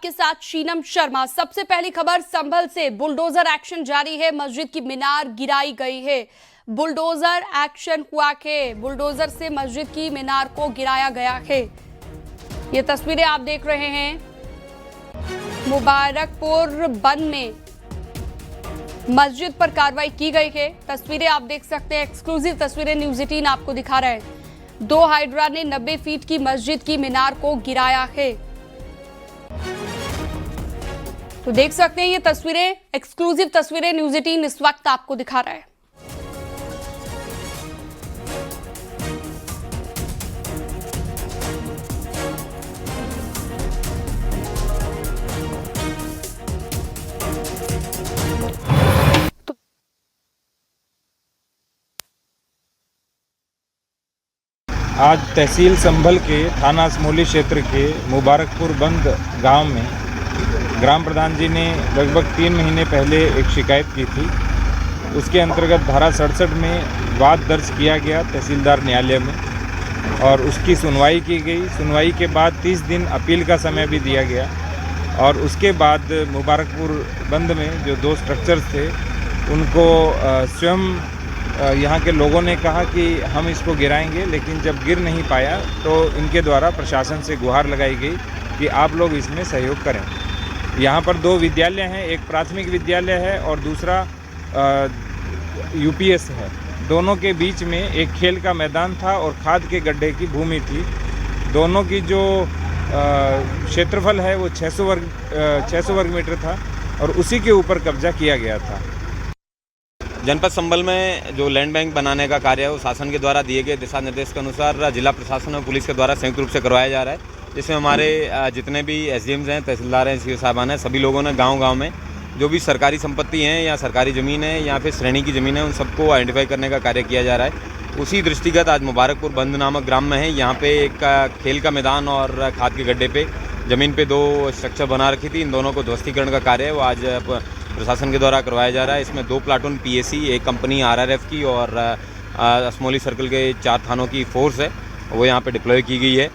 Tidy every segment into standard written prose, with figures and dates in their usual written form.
आपके साथ शीनम शर्मा। सबसे पहली खबर संभल से, बुलडोजर एक्शन जारी है, मस्जिद की मीनार गिराई गई है। बुलडोजर एक्शन हुआ है, बुलडोजर से मस्जिद की मीनार को गिराया गया है। ये तस्वीरें आप देख रहे हैं मुबारकपुर बंद में मस्जिद पर कार्रवाई की गई है। तस्वीरें आप देख सकते हैं, एक्सक्लूसिव तस्वीरें न्यूज़ 18 आपको दिखा रहे हैं। 2 हाइड्रा ने 90 फीट की मस्जिद की मीनार को गिराया है। तो देख सकते हैं ये तस्वीरें, एक्सक्लूसिव तस्वीरें न्यूज़ 18 इस वक्त आपको दिखा रहा है। आज तहसील संभल के थाना असमोली क्षेत्र के मुबारकपुर बंद गांव में ग्राम प्रधान जी ने लगभग 3 महीने पहले एक शिकायत की थी। उसके अंतर्गत धारा 67 में वाद दर्ज किया गया तहसीलदार न्यायालय में और उसकी सुनवाई की गई। सुनवाई के बाद 30 दिन अपील का समय भी दिया गया और उसके बाद मुबारकपुर बंद में जो 2 स्ट्रक्चर्स थे उनको स्वयं यहाँ के लोगों ने कहा कि हम इसको गिराएंगे, लेकिन जब गिर नहीं पाया तो इनके द्वारा प्रशासन से गुहार लगाई गई कि आप लोग इसमें सहयोग करें। यहाँ पर 2 विद्यालय हैं, एक प्राथमिक विद्यालय है और दूसरा यूपीएस है। दोनों के बीच में एक खेल का मैदान था और खाद के गड्ढे की भूमि थी। दोनों की जो क्षेत्रफल है वो 600 वर्ग मीटर था और उसी के ऊपर कब्जा किया गया था। जनपद संभल में जो लैंड बैंक बनाने का कार्य है वो शासन के द्वारा दिए गए दिशा निर्देश के अनुसार जिला प्रशासन और पुलिस के द्वारा संयुक्त रूप से करवाया जा रहा है, जिसमें हमारे जितने भी एसडीएम्स हैं, तहसीलदार हैं, सीओ साहबान हैं, सभी लोगों ने गांव-गांव में जो भी सरकारी संपत्ति हैं या सरकारी ज़मीन है या फिर श्रेणी की ज़मीन है उन सबको आइडेंटिफाई करने का कार्य किया जा रहा है। उसी दृष्टिगत आज मुबारकपुर बंद नामक ग्राम में है, यहाँ पे एक खेल का मैदान और खाद के गड्ढे पे ज़मीन पे 2 स्ट्रक्चर बना रखी थी। इन दोनों को ध्वस्तीकरण का कार्य है वो आज प्रशासन के द्वारा करवाया जा रहा है। इसमें 2 प्लाटून पीएसी, एक कंपनी आरआरएफ की और असमोली सर्कल के 4 थानों की फोर्स है वो यहाँ पे डिप्लॉय की गई है।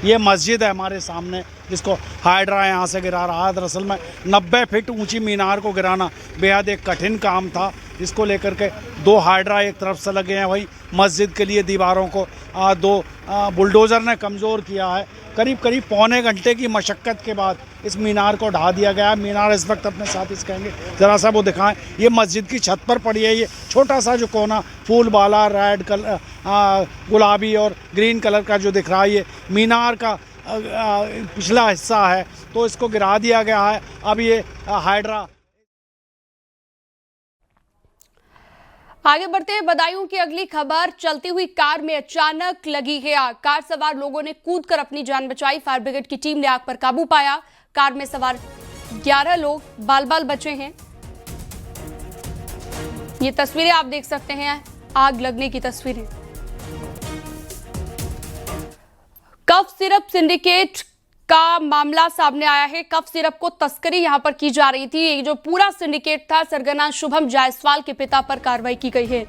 ये मस्जिद है हमारे सामने, जिसको हाइड्रा यहाँ से गिरा रहा है। दरअसल में 90 फीट ऊंची मीनार को गिराना बेहद एक कठिन काम था। इसको लेकर के 2 हाइड्रा एक तरफ से लगे हैं, वही मस्जिद के लिए दीवारों को 2 बुलडोज़र ने कमज़ोर किया है। करीब पौने घंटे की मशक्क़त के बाद इस मीनार को ढा दिया गया। मीनार इस वक्त अपने साथी से कहेंगे ज़रा सा वो दिखाएं। ये मस्जिद की छत पर पड़ी है। ये छोटा सा जो कोना फूल वाला रेड कलर, गुलाबी और ग्रीन कलर का जो दिख रहा है, ये मीनार का पिछला हिस्सा है, तो इसको गिरा दिया गया है। अब ये हाइड्रा। आगे बढ़ते हैं, बदायूं की अगली खबर। चलती हुई कार में अचानक लगी है आग। कार सवार लोगों ने कूदकर अपनी जान बचाई। फायर ब्रिगेड की टीम ने आग पर काबू पाया। कार में सवार 11 लोग बाल बचे हैं। ये तस्वीरें आप देख सकते हैं, आग लगने की तस्वीरें। कफ सिरप सिंडिकेट का मामला सामने आया है। कफ सिरप को तस्करी यहां पर की जा रही थी। ये जो पूरा सिंडिकेट था, सरगना शुभम जायसवाल के पिता पर कार्रवाई की गई है।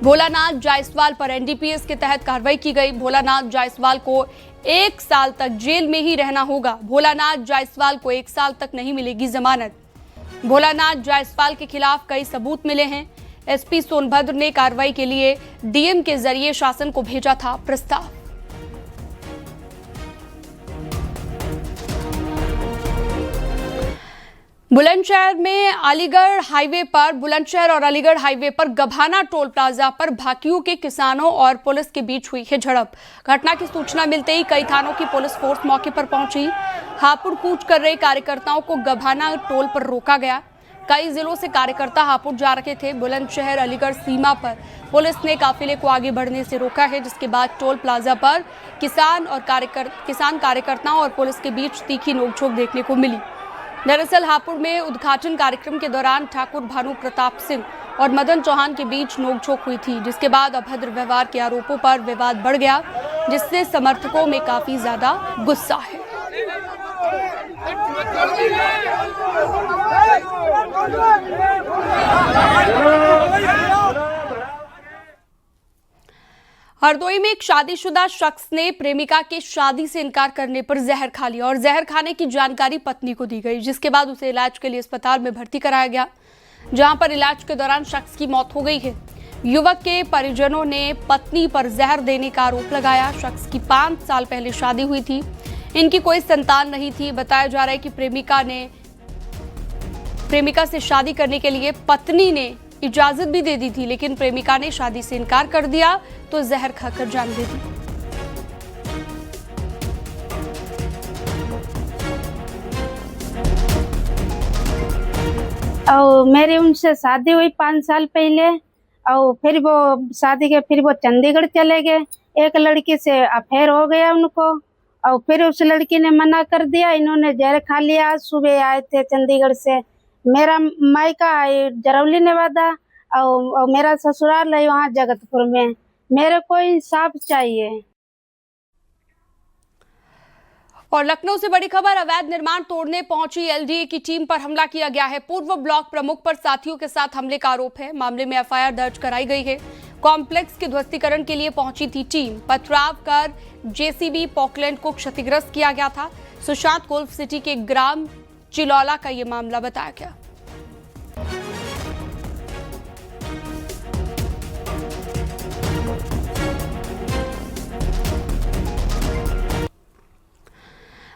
भोलानाथ जायसवाल पर एनडीपीएस के तहत कार्रवाई की गई। भोलानाथ जायसवाल को 1 साल तक जेल में ही रहना होगा। भोलानाथ जायसवाल को 1 साल तक नहीं मिलेगी जमानत। भोलानाथ जायसवाल के खिलाफ कई सबूत मिले हैं। एसपी सोनभद्र ने कार्रवाई के लिए डीएम के जरिए शासन को भेजा था प्रस्ताव। बुलंदशहर में बुलंदशहर और अलीगढ़ हाईवे पर गभाना टोल प्लाजा पर भाकियू के किसानों और पुलिस के बीच हुई है झड़प। घटना की सूचना मिलते ही कई थानों की पुलिस फोर्स मौके पर पहुंची। हापुड़ कूच कर रहे कार्यकर्ताओं को गभाना टोल पर रोका गया। कई जिलों से कार्यकर्ता हापुड़ जा रहे थे। बुलंदशहर अलीगढ़ सीमा पर पुलिस ने काफिले को आगे बढ़ने से रोका है, जिसके बाद टोल प्लाजा पर किसान कार्यकर्ताओं और पुलिस के बीच तीखी नोकझोंक देखने को मिली। दरअसल हापुड़ में उद्घाटन कार्यक्रम के दौरान ठाकुर भानु प्रताप सिंह और मदन चौहान के बीच नोकझोंक हुई थी, जिसके बाद अभद्र व्यवहार के आरोपों पर विवाद बढ़ गया, जिससे समर्थकों में काफी ज्यादा गुस्सा है। हरदोई में एक शादीशुदा शख्स ने प्रेमिका के शादी से इनकार करने पर जहर खा लिया और जहर खाने की जानकारी पत्नी को दी गई, जिसके बाद उसे इलाज के लिए अस्पताल में भर्ती कराया गया, जहां पर इलाज के दौरान शख्स की मौत हो गई है। युवक के परिजनों ने पत्नी पर जहर देने का आरोप लगाया। शख्स की 5 साल पहले शादी हुई थी, इनकी कोई संतान नहीं थी। बताया जा रहा है कि प्रेमिका से शादी करने के लिए पत्नी ने इजाजत भी दे दी थी, लेकिन प्रेमिका ने शादी से इनकार कर दिया तो जहर खाकर जान दे दी। और मेरी उनसे शादी हुई 5 साल पहले, और फिर वो शादी के फिर वो चंडीगढ़ चले गए। एक लड़की से अफेयर हो गया उनको, और फिर उस लड़की ने मना कर दिया। इन्होंने जहर खा लिया। सुबह आए थे चंडीगढ़ से। मेरा मायका जरौली नेवादा और मेरा ससुराल है वहाँ जगतपुर में। मेरे को इंसाफ चाहिए। और लखनऊ से बड़ी खबर, अवैध निर्माण तोड़ने पहुंची एलडीए की टीम पर हमला किया गया है। पूर्व ब्लॉक प्रमुख पर साथियों के साथ हमले का आरोप है। मामले में एफआईआर दर्ज कराई गई है। कॉम्प्लेक्स के ध्वस्तीकरण के लिए पहुंची थी टीम। पथराव कर जेसीबी पॉकलैंड को क्षतिग्रस्त किया गया था। सुशांत गोल्फ सिटी के ग्राम चिलौला का ये मामला बताया गया।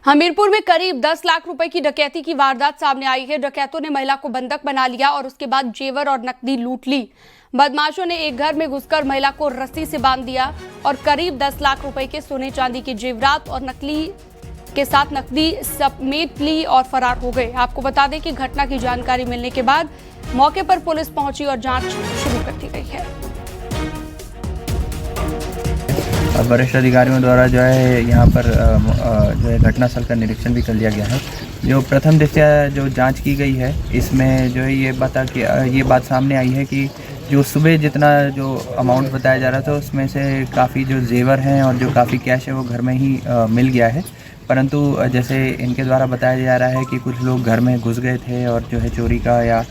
हमीरपुर में करीब 10 लाख रुपए की डकैती की वारदात सामने आई है। डकैतों ने महिला को बंधक बना लिया और उसके बाद जेवर और नकदी लूट ली। बदमाशों ने एक घर में घुसकर महिला को रस्सी से बांध दिया और करीब 10 लाख रुपए के सोने चांदी के जेवरात और नकली के साथ नकदी समेट ली और फरार हो गए। आपको बता दें कि घटना की जानकारी मिलने के बाद मौके पर पुलिस पहुंची और जांच शुरू कर दी गई है। वरिष्ठ अधिकारियों द्वारा जो है यहाँ पर जो है घटनास्थल का निरीक्षण भी कर लिया गया है। जो प्रथम दृष्टया जो जांच की गई है, इसमें जो है ये बात सामने आई है कि जो सुबह जितना जो अमाउंट बताया जा रहा था उसमें से काफ़ी जो जेवर हैं और जो काफ़ी कैश है वो घर में ही मिल गया है। परंतु जैसे इनके द्वारा बताया जा रहा है कि कुछ लोग घर में घुस गए थे और जो है चोरी का या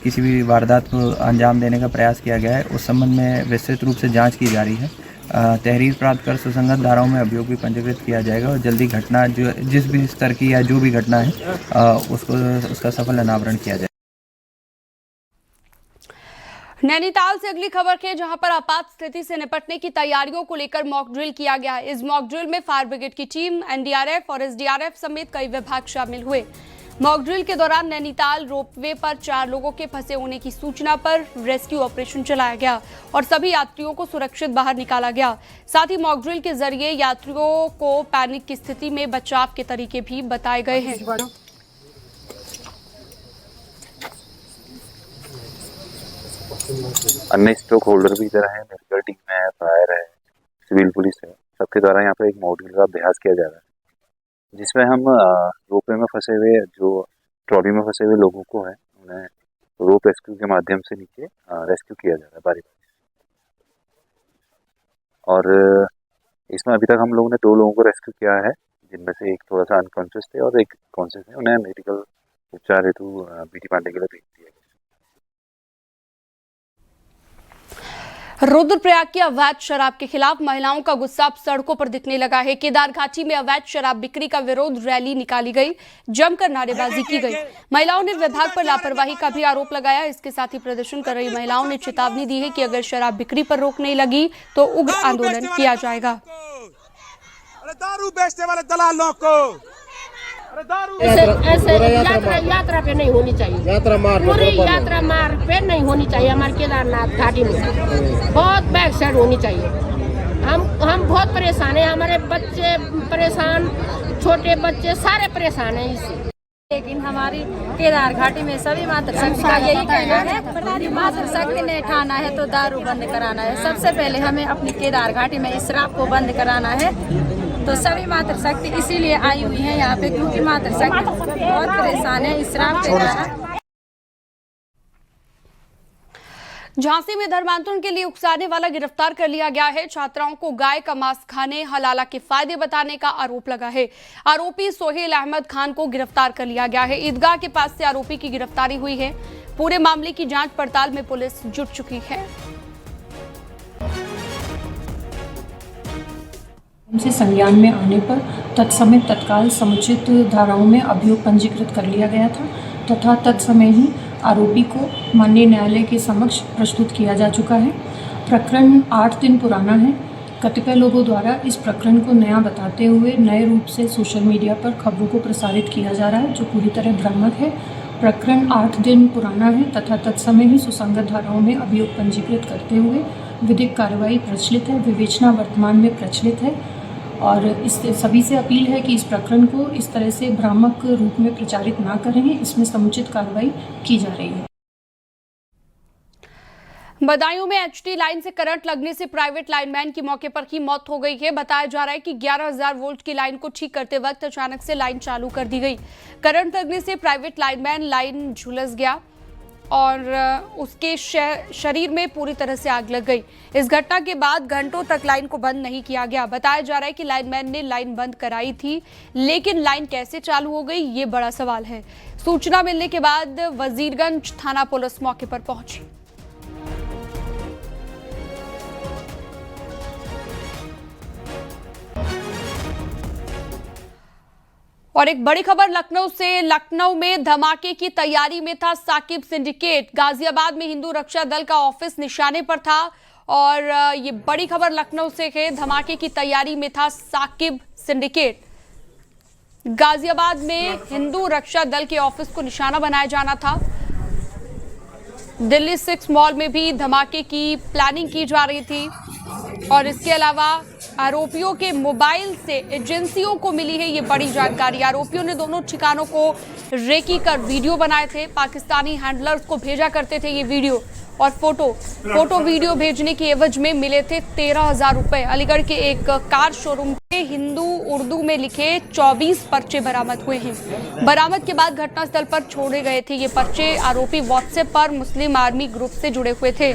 किसी भी वारदात को अंजाम देने का प्रयास किया गया है। उस संबंध में विस्तृत रूप से जाँच की जा रही है। तहरीर प्राप्त कर सुसंगत धाराओं में अभियोग भी पंजीकृत किया जाएगा और जल्दी घटना जो जिस भी स्तर की या जो भी घटना है उसका सफल अनावरण किया जाएगा। नैनीताल से अगली खबर है, जहां पर आपात स्थिति से निपटने की तैयारियों को लेकर मॉक ड्रिल किया गया है। इस मॉक ड्रिल में फायर ब्रिगेड की टीम, एनडीआरएफ और एसडीआरएफ समेत कई विभाग शामिल हुए। मॉक ड्रिल के दौरान नैनीताल रोपवे पर 4 लोगों के फंसे होने की सूचना पर रेस्क्यू ऑपरेशन चलाया गया और सभी यात्रियों को सुरक्षित बाहर निकाला गया। साथ ही मॉक ड्रिल के जरिए यात्रियों को पैनिक की स्थिति में बचाव के तरीके भी बताए गए हैं। अन्य स्टॉक होल्डर भी इधर है, मेडिकल टीम है, फायर है, सिविल पुलिस है, सबके द्वारा यहाँ पे एक मॉक ड्रिल का अभ्यास किया जा रहा है, जिसमें हम रोपवे में फंसे हुए जो ट्रॉली में फंसे हुए लोगों को है उन्हें रोप रेस्क्यू के माध्यम से नीचे रेस्क्यू किया जा रहा है बारी बारी। और इसमें अभी तक हम लोगों ने 2 लोगों को रेस्क्यू किया है, जिनमें से एक थोड़ा सा अनकॉन्शियस थे और एक कॉन्शियस थे। उन्हें मेडिकल उपचार हेतु बीटी पांडे के लिए भेज दिया गया। रुद्रप्रयाग की अवैध शराब के खिलाफ महिलाओं का गुस्सा अब सड़कों पर दिखने लगा है। केदार घाटी में अवैध शराब बिक्री का विरोध रैली निकाली गई, जमकर नारेबाजी की गई। महिलाओं ने विभाग पर लापरवाही का भी आरोप लगाया। इसके साथ ही प्रदर्शन कर रही महिलाओं ने चेतावनी दी है कि अगर शराब बिक्री पर रोक नहीं लगी तो उग्र आंदोलन किया जाएगा। दारू बेचने वाले दलालों को ऐसे यात्रा पे नहीं होनी चाहिए। पूरी यात्रा मार्ग पे नहीं होनी चाहिए। हमारे केदारनाथ घाटी में बहुत बैक साइड होनी चाहिए। हम बहुत परेशान हैं, हमारे बच्चे परेशान, छोटे बच्चे सारे परेशान हैं इससे। लेकिन हमारी केदार घाटी में सभी मातृशक्ति का यही कहना है, मातृशक्ति ने ठाना है तो दारू बंद कराना है। सबसे पहले हमें अपनी केदार घाटी में इस शराब को बंद कराना है। तो सभी मातृशक्ति इसीलिए आई हुई है यहाँ पे, क्योंकि मातृशक्ति बहुत परेशान है इस शराब के कारण। झांसी में धर्मांतरण के लिए उकसाने वाला गिरफ्तार कर लिया गया है। छात्राओं को गाय का मांस खाने, हलाला के फायदे बताने का आरोप लगा है। आरोपी सोहेल अहमद खान को गिरफ्तार कर लिया गया है। ईदगाह के पास से आरोपी की गिरफ्तारी हुई है। पूरे मामले की जांच पड़ताल में पुलिस जुट चुकी है। से संज्ञान में आने पर तत्समय तत्काल समुचित धाराओं में अभियोग पंजीकृत कर लिया गया था तथा तत्समय ही आरोपी को माननीय न्यायालय के समक्ष प्रस्तुत किया जा चुका है। प्रकरण 8 दिन पुराना है। कतिपय लोगों द्वारा इस प्रकरण को नया बताते हुए नए रूप से सोशल मीडिया पर खबरों को प्रसारित किया जा रहा है, जो पूरी तरह भ्रामक है। प्रकरण 8 दिन पुराना है तथा तत्समय ही सुसंगत धाराओं में अभियोग पंजीकृत करते हुए विधिक कार्रवाई प्रचलित है, विवेचना वर्तमान में प्रचलित है और इस सभी से अपील है कि इस प्रकरण को इस तरह से भ्रामक रूप में प्रचारित ना करें। इसमें समुचित कार्रवाई की जा रही है। बदायूं में एचटी लाइन से करंट लगने से प्राइवेट लाइनमैन की मौके पर ही मौत हो गई है। बताया जा रहा है कि 11,000 वोल्ट की लाइन को ठीक करते वक्त अचानक से लाइन चालू कर दी गई। करंट लगने से प्राइवेट लाइनमैन लाइन झुलस गया और उसके शरीर में पूरी तरह से आग लग गई। इस घटना के बाद घंटों तक लाइन को बंद नहीं किया गया। बताया जा रहा है कि लाइनमैन ने लाइन बंद कराई थी, लेकिन लाइन कैसे चालू हो गई, ये बड़ा सवाल है। सूचना मिलने के बाद वजीरगंज थाना पुलिस मौके पर पहुंची। और एक बड़ी खबर लखनऊ से। लखनऊ में धमाके की तैयारी में था साकिब सिंडिकेट। गाजियाबाद में हिंदू रक्षा दल का ऑफिस निशाने पर था और ये बड़ी खबर लखनऊ से है। धमाके की तैयारी में था साकिब सिंडिकेट। गाजियाबाद में हिंदू रक्षा दल के ऑफिस को निशाना बनाया जाना था। दिल्ली 6 मॉल में भी धमाके की प्लानिंग की जा रही थी और इसके अलावा आरोपियों के मोबाइल से एजेंसियों को मिली है ये बड़ी जानकारी। आरोपियों ने दोनों ठिकानों को रेकी कर वीडियो बनाए थे। पाकिस्तानी हैंडलर्स को भेजा करते थे ये वीडियो और फोटो वीडियो भेजने की एवज में मिले थे 13,000 रुपए। अलीगढ़ के एक कार शोरूम के हिंदू उर्दू में लिखे 24 पर्चे बरामद हुए हैं। बरामद के बाद घटनास्थल पर छोड़े गए थे ये पर्चे। आरोपी व्हाट्सएप पर मुस्लिम आर्मी ग्रुप से जुड़े हुए थे।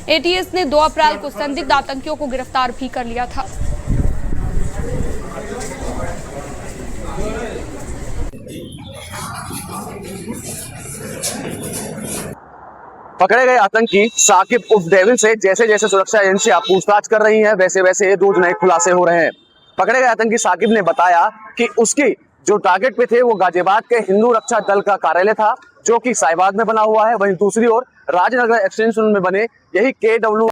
एटीएस ने 2 अप्रैल को संदिग्ध आतंकियों को गिरफ्तार भी कर लिया था। पकड़े गए आतंकी साकिब उर्फ डेविल से जैसे जैसे सुरक्षा एजेंसियां पूछताछ कर रही हैं, वैसे वैसे रोज नए खुलासे हो रहे हैं। पकड़े गए आतंकी साकिब ने बताया कि उसकी जो टारगेट पे थे वो गाजियाबाद के हिंदू रक्षा दल का कार्यालय था, जो कि साहिबाग में बना हुआ है। वहीं दूसरी ओर राजनगर एक्सटेंशन में बने यही KW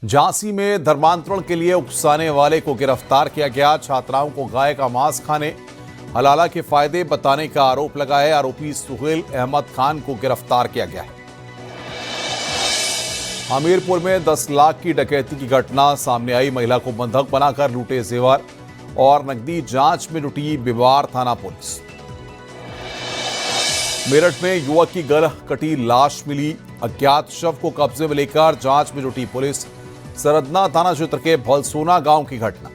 झांसी में धर्मांतरण के लिए उकसाने वाले को गिरफ्तार किया गया। छात्राओं को गाय का मांस खाने, हलाला के फायदे बताने का आरोप लगा है। आरोपी सुहेल अहमद खान को गिरफ्तार किया गया है। हमीरपुर में 10 लाख की डकैती की घटना सामने आई। महिला को बंधक बनाकर लूटे जेवर और नकदी। जांच में जुटी बिवार थाना पुलिस। मेरठ में युवक की गला कटी लाश मिली। अज्ञात शव को कब्जे में लेकर जांच में जुटी पुलिस। सरदना थाना क्षेत्र के भलसोना गांव की घटना।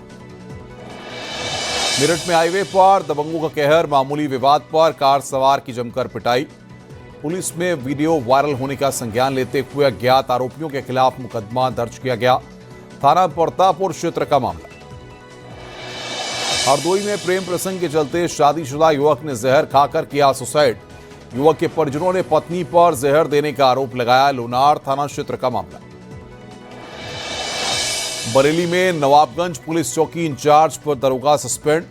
मेरठ में हाईवे पर दबंगों का कहर। मामूली विवाद पर कार सवार की जमकर पिटाई। पुलिस में वीडियो वायरल होने का संज्ञान लेते हुए अज्ञात आरोपियों के खिलाफ मुकदमा दर्ज किया गया। थाना परतापुर क्षेत्र का मामला। हरदोई में प्रेम प्रसंग के चलते शादीशुदा युवक ने जहर खाकर किया सुसाइड। युवक के परिजनों ने पत्नी पर जहर देने का आरोप लगाया। लोनार थाना क्षेत्र का मामला। बरेली में नवाबगंज पुलिस चौकी इंचार्ज पर दरोगा सस्पेंड।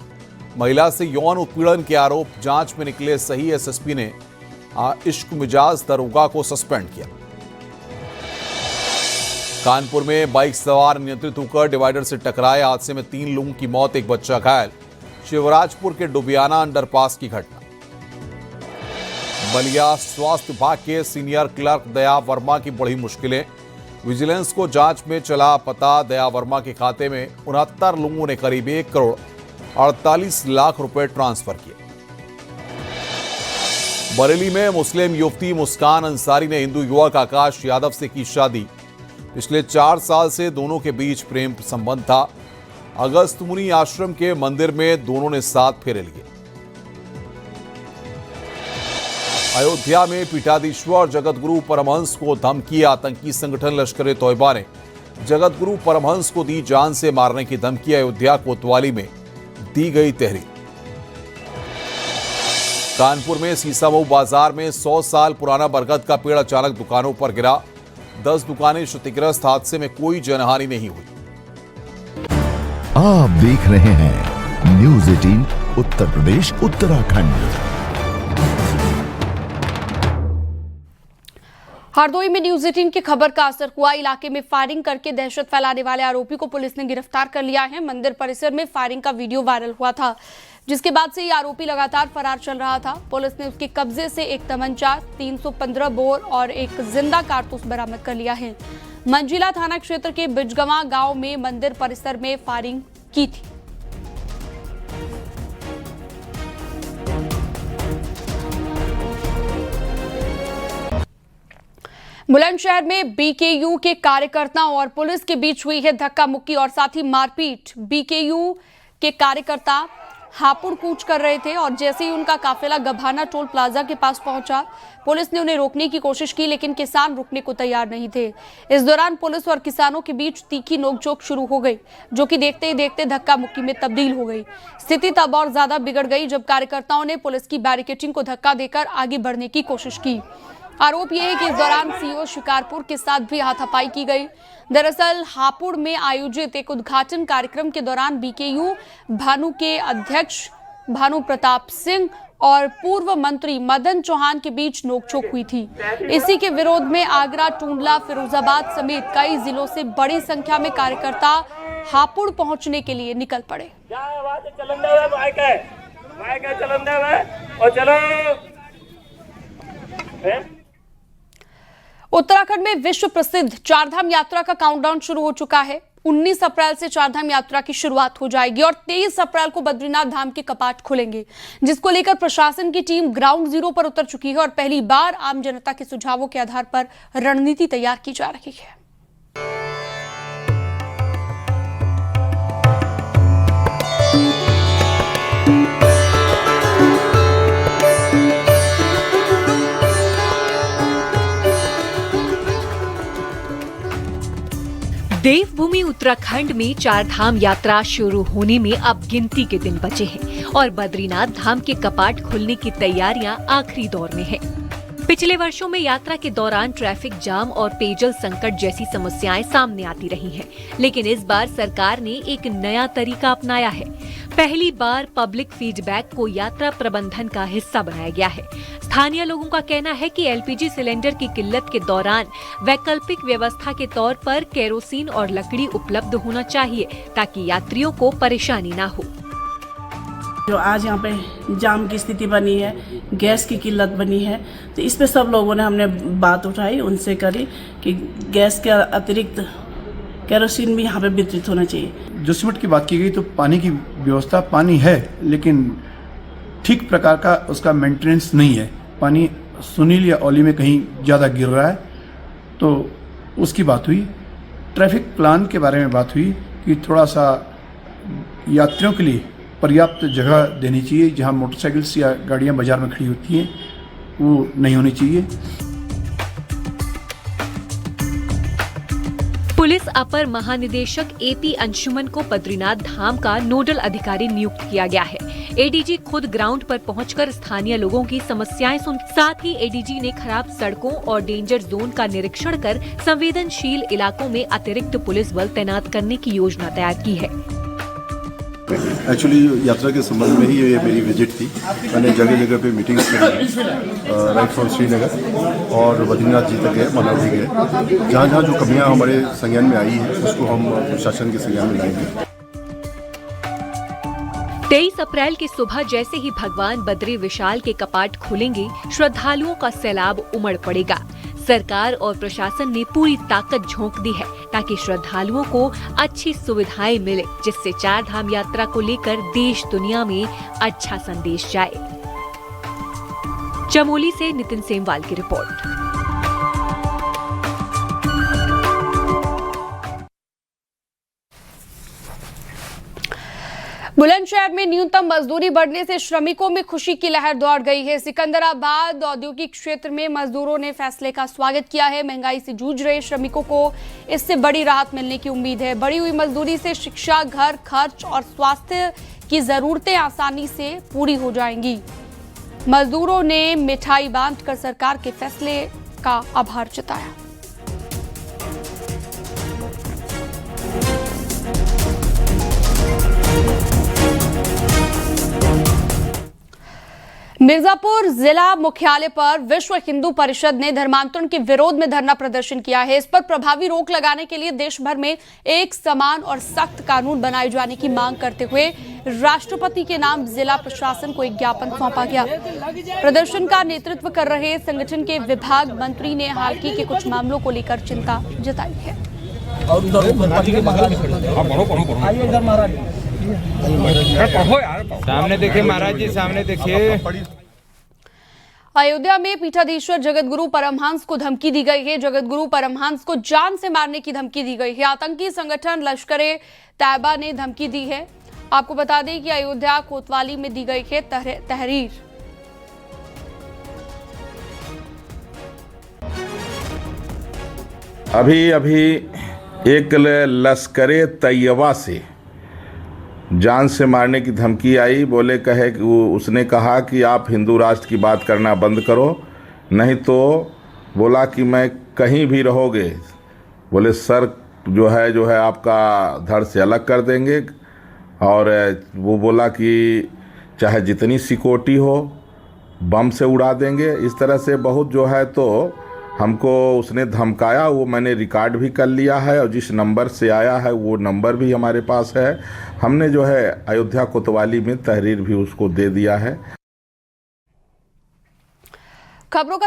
महिला से यौन उत्पीड़न के आरोप। जांच में निकले सही एसएसपी ने इश्क मिजाज दरोगा को सस्पेंड किया। कानपुर में बाइक सवार नियंत्रित होकर डिवाइडर से टकराए। हादसे में 3 लोगों की मौत, एक बच्चा घायल। शिवराजपुर के डुबियाना अंडरपास की घटना। बलिया स्वास्थ्य विभाग के सीनियर क्लर्क दया वर्मा की बढ़ी मुश्किलें। विजिलेंस को जांच में चला पता। दया वर्मा के खाते में 69 लोगों ने करीब 1 करोड़ 48 लाख रुपए ट्रांसफर किए। बरेली में मुस्लिम युवती मुस्कान अंसारी ने हिंदू युवक आकाश यादव से की शादी। पिछले 4 साल से दोनों के बीच प्रेम संबंध था। अगस्त मुनि आश्रम के मंदिर में दोनों ने 7 फेरे लिए। अयोध्या में पीठाधीश्वर जगतगुरु परमहंस को धमकी। आतंकी संगठन लश्कर ए तोयबा ने जगतगुरु परमहंस को दी जान से मारने की धमकी। अयोध्या कोतवाली में दी गई तहरीर। कानपुर में सीसामऊ बाजार में 100 साल पुराना बरगद का पेड़ अचानक दुकानों पर गिरा। 10 दुकानें क्षतिग्रस्त। हादसे में कोई जनहानि नहीं हुई। आप देख रहे हैं न्यूज़ 18 उत्तर प्रदेश उत्तराखंड। हरदोई में न्यूज़ 18 की खबर का असर हुआ। इलाके में फायरिंग करके दहशत फैलाने वाले आरोपी को पुलिस ने गिरफ्तार कर लिया है। मंदिर परिसर में फायरिंग का वीडियो वायरल हुआ था, जिसके बाद से ये आरोपी लगातार फरार चल रहा था। पुलिस ने उसके कब्जे से एक तमंचा, 315 बोर और एक जिंदा कारतूस बरामद कर लिया है। मंजिला थाना क्षेत्र के बिजगवा गांव में मंदिर परिसर में फायरिंग की थी। बुलंदशहर में बीकेयू के कार्यकर्ताओं और पुलिस के बीच हुई है धक्का मुक्की और साथ ही मारपीट। बीकेयू के कार्यकर्ता हापुड़ कूच कर रहे थे और जैसे ही उनका काफिला गभाना टोल प्लाजा के पास पहुंचा, पुलिस ने उन्हें रोकने की कोशिश की, लेकिन किसान रुकने को तैयार नहीं थे। इस दौरान पुलिस और किसानों के बीच तीखी नोकझोंक शुरू हो गई, जो कि देखते ही देखते धक्का मुक्की में तब्दील हो गई। स्थिति तब और ज्यादा बिगड़ गई जब कार्यकर्ताओं ने पुलिस की बैरिकेडिंग को धक्का देकर आगे बढ़ने की कोशिश की। आरोप यह है कि इस दौरान सीओ शिकारपुर के साथ भी हाथापाई की गई। दरअसल हापुड़ में आयोजित एक उद्घाटन कार्यक्रम के दौरान बीकेयू भानु के अध्यक्ष भानु प्रताप सिंह और पूर्व मंत्री मदन चौहान के बीच नोकझोंक हुई थी। इसी के विरोध में आगरा, टूंडला, फिरोजाबाद समेत कई जिलों से बड़ी संख्या में कार्यकर्ता हापुड़ पहुंचने के लिए निकल पड़े। उत्तराखंड में विश्व प्रसिद्ध चारधाम यात्रा का काउंटडाउन शुरू हो चुका है। 19 अप्रैल से चारधाम यात्रा की शुरुआत हो जाएगी और 23 अप्रैल को बद्रीनाथ धाम के कपाट खुलेंगे, जिसको लेकर प्रशासन की टीम ग्राउंड जीरो पर उतर चुकी है और पहली बार आम जनता के सुझावों के आधार पर रणनीति तैयार की जा रही है। देवभूमि उत्तराखंड में चारधाम यात्रा शुरू होने में अब गिनती के दिन बचे हैं और बद्रीनाथ धाम के कपाट खुलने की तैयारियां आखिरी दौर में है। पिछले वर्षों में यात्रा के दौरान ट्रैफिक जाम और पेयजल संकट जैसी समस्याएं सामने आती रही हैं, लेकिन इस बार सरकार ने एक नया तरीका अपनाया है। पहली बार पब्लिक फीडबैक को यात्रा प्रबंधन का हिस्सा बनाया गया है। स्थानीय लोगों का कहना है कि एलपीजी सिलेंडर की किल्लत के दौरान वैकल्पिक व्यवस्था के तौर पर केरोसिन और लकड़ी उपलब्ध होना चाहिए, ताकि यात्रियों को परेशानी न हो। जो आज यहाँ पे जाम की स्थिति बनी है, गैस की किल्लत बनी है, तो इस पे सब लोगों ने हमने बात उठाई, उनसे करी कि गैस के अतिरिक्त केरोसिन भी यहाँ पे वितरित होना चाहिए। जो सीमेंट की बात की गई तो पानी की व्यवस्था, पानी है लेकिन ठीक प्रकार का उसका मेंटेनेंस नहीं है। पानी सुनील या ओली में कहीं ज़्यादा गिर रहा है, तो उसकी बात हुई। ट्रैफिक प्लान के बारे में बात हुई कि थोड़ा सा यात्रियों के लिए पर्याप्त जगह देनी चाहिए। जहां मोटरसाइकिल्स या गाड़ियां बाजार में खड़ी होती हैं वो नहीं होनी चाहिए। पुलिस अपर महानिदेशक एपी अंशुमन को बद्रीनाथ धाम का नोडल अधिकारी नियुक्त किया गया है। एडीजी खुद ग्राउंड पर पहुंचकर स्थानीय लोगों की समस्याएं सुन, साथ ही एडीजी ने खराब सड़कों और डेंजर जोन का निरीक्षण कर संवेदनशील इलाकों में अतिरिक्त पुलिस बल तैनात करने की योजना तैयार की है। एक्चुअली यात्रा के संबंध में ही ये मेरी विजिट थी। मैंने जगह जगह पे मीटिंग्स करी, राइट फ्रॉम श्रीनगर और बद्रीनाथ जी तक गए, मनाली गए। जहाँ जहाँ जो कमियाँ हमारे संज्ञान में आई हैं उसको हम प्रशासन के संज्ञान में लाएंगे। 23 अप्रैल की सुबह जैसे ही भगवान बद्री विशाल के कपाट खुलेंगे, श्रद्धालुओं का सैलाब उमड़ पड़ेगा। सरकार और प्रशासन ने पूरी ताकत झोंक दी है ताकि श्रद्धालुओं को अच्छी सुविधाएं मिले, जिससे चारधाम यात्रा को लेकर देश दुनिया में अच्छा संदेश जाए। चमोली से नितिन सेमवाल की रिपोर्ट। बुलंदशहर में न्यूनतम मजदूरी बढ़ने से श्रमिकों में खुशी की लहर दौड़ गई है। सिकंदराबाद औद्योगिक क्षेत्र में मजदूरों ने फैसले का स्वागत किया है। महंगाई से जूझ रहे श्रमिकों को इससे बड़ी राहत मिलने की उम्मीद है। बढ़ी हुई मजदूरी से शिक्षा, घर खर्च और स्वास्थ्य की जरूरतें आसानी से पूरी हो जाएंगी। मजदूरों ने मिठाई बांटकर सरकार के फैसले का आभार जताया। मिर्जापुर जिला मुख्यालय पर विश्व हिंदू परिषद ने धर्मांतरण के विरोध में धरना प्रदर्शन किया है। इस पर प्रभावी रोक लगाने के लिए देश भर में एक समान और सख्त कानून बनाए जाने की मांग करते हुए राष्ट्रपति के नाम जिला प्रशासन को एक ज्ञापन सौंपा गया। प्रदर्शन का नेतृत्व कर रहे संगठन के विभाग मंत्री ने हाल के कुछ मामलों को लेकर चिंता जताई है। सामने देखिए महाराज जी, सामने देखिए। अयोध्या में पीठाधीश्वर जगतगुरु परमहंस को धमकी दी गई है। जगतगुरु परमहंस को जान से मारने की धमकी दी गई है। आतंकी संगठन लश्कर-ए तैयबा ने धमकी दी है। आपको बता दें कि अयोध्या कोतवाली में दी गई है तहरीर। अभी एक लश्कर-ए तैयबा से जान से मारने की धमकी आई। बोले कहे कि उसने कहा कि आप हिंदू राष्ट्र की बात करना बंद करो, नहीं तो बोला कि मैं कहीं भी रहोगे, बोले सर जो है आपका धड़ से अलग कर देंगे। और वो बोला कि चाहे जितनी सिक्योरिटी हो बम से उड़ा देंगे। इस तरह से बहुत जो है तो हमको उसने धमकाया। वो मैंने रिकॉर्ड भी कर लिया है और जिस नंबर से आया है वो नंबर भी हमारे पास है। हमने जो है अयोध्या कोतवाली में तहरीर भी उसको दे दिया है। खबरों का